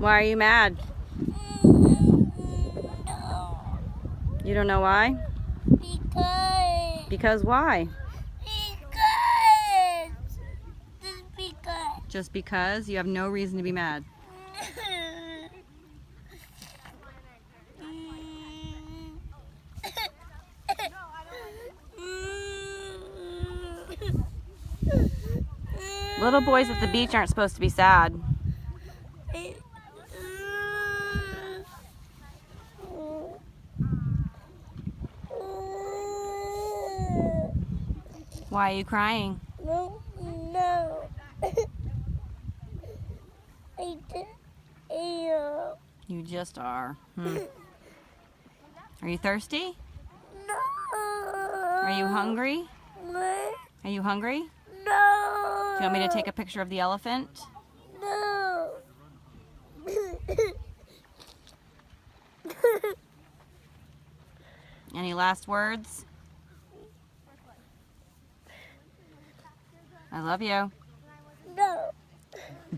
Why are you mad? You don't know why? Because why? Just because? You have no reason to be mad. Little boys at the beach aren't supposed to be sad. Why are you crying? No. You just are. Are you thirsty? No. Are you hungry? Are you hungry? No. Do you want me to take a picture of the elephant? No. Any last words? I love you.